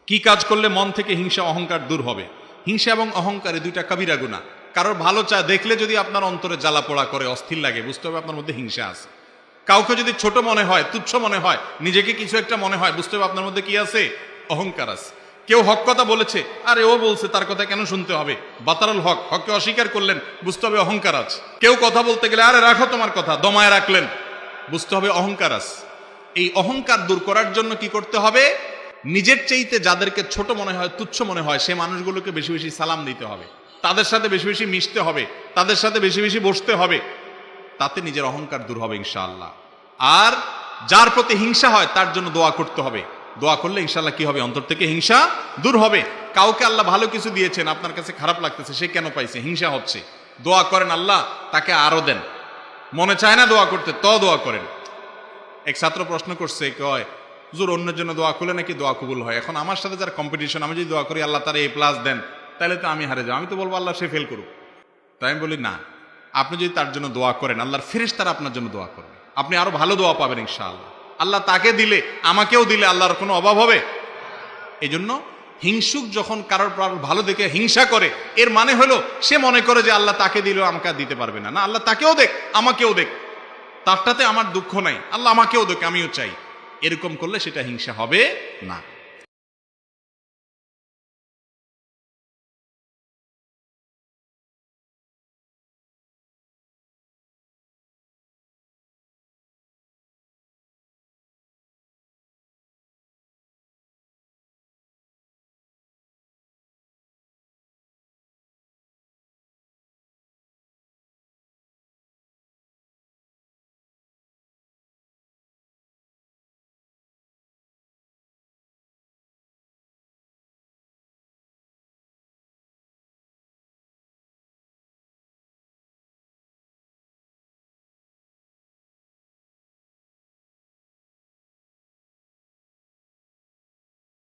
কি কাজ করলে মন থেকে হিংসা অহংকার দূর হবে? হিংসা এবং অহংকারে দুইটা কাবিরা গুনাহ। কারোর ভালো চা দেখলে যদি আপনার অন্তরে জ্বালা পোড়া করে, অস্থির লাগে, বুঝতে হবে আপনার মধ্যে হিংসা আছে। কাউকে যদি ছোট মনে হয়, তুচ্ছ মনে হয়, নিজেকে কিছু একটা মনে হয়, বুঝতে হবে আপনার মধ্যে কি আছে? অহংকার আছে। কেউ হক কথা বলেছে, আরে ও বলছে, তার কথা কেন শুনতে হবে? বাতারুল হক, হককে অস্বীকার করলেন, বুঝতে হবে অহংকার আছে। কেউ কথা বলতে গেলে, আরে রাখো তোমার কথা, দমায় রাখলেন, বুঝতে হবে অহংকার আছে। এই অহংকার দূর করার জন্য কি করতে হবে? নিজের চাইতে যাদেরকে ছোট মনে হয়, তুচ্ছ মনে হয়, সে মানুষগুলোকে বেশি বেশি সালাম দিতে হবে, তাদের সাথে বেশি বেশি মিশতে হবে, তাদের সাথে বেশি বেশি বসতে হবে। তাতে নিজের অহংকার দূর হবে ইনশাআল্লাহ। আর যার প্রতি হিংসা হয় তার জন্য দোয়া করতে হবে। দোয়া করলে ইনশাআল্লাহ কি হবে? অন্তর থেকে হিংসা দূর হবে। কাউকে আল্লাহ ভালো কিছু দিয়েছেন, আপনার কাছে খারাপ লাগতেছে, সে কেন পাইছে? হিংসা হচ্ছে। দোয়া করেন, আল্লাহ তাকে আরো দেন। মনে চায় না দোয়া করতে, তো দোয়া করেন। এক ছাত্র প্রশ্ন করছে, কয় হুজুর, অন্যের জন্য দোয়া করলে নাকি দোয়া কবুল হয়। এখন আমার সাথে যার কম্পিটিশন, আমি যদি দোয়া করি আল্লাহ তার A+ দেন, তাহলে তো আমি হারে যাবো। আমি তো বলবো আল্লাহ সে ফেল করুক। তাই আমি বলি না, আপনি যদি তার জন্য দোয়া করেন, আল্লাহর ফেরেশতারা আপনার জন্য দোয়া করবে, আপনি আরো ভালো দোয়া পাবেন ইনশাআল্লাহ। আল্লাহ তাকে দিলে, আমাকেও দিলে আল্লাহর কোনো অভাব হবে? এই জন্য হিংসুক যখন কারোর ভালো দেখে হিংসা করে, এর মানে হলো সে মনে করে যে আল্লাহ তাকে দিলেও আমাকে আর দিতে পারবে না। না, আল্লাহ তাকেও দেখ, আমাকেও দেখ, তারটাতে আমার দুঃখ নাই, আল্লাহ আমাকেও দেখ, আমিও চাই। এরকম করলে সেটা হিংসা হবে না।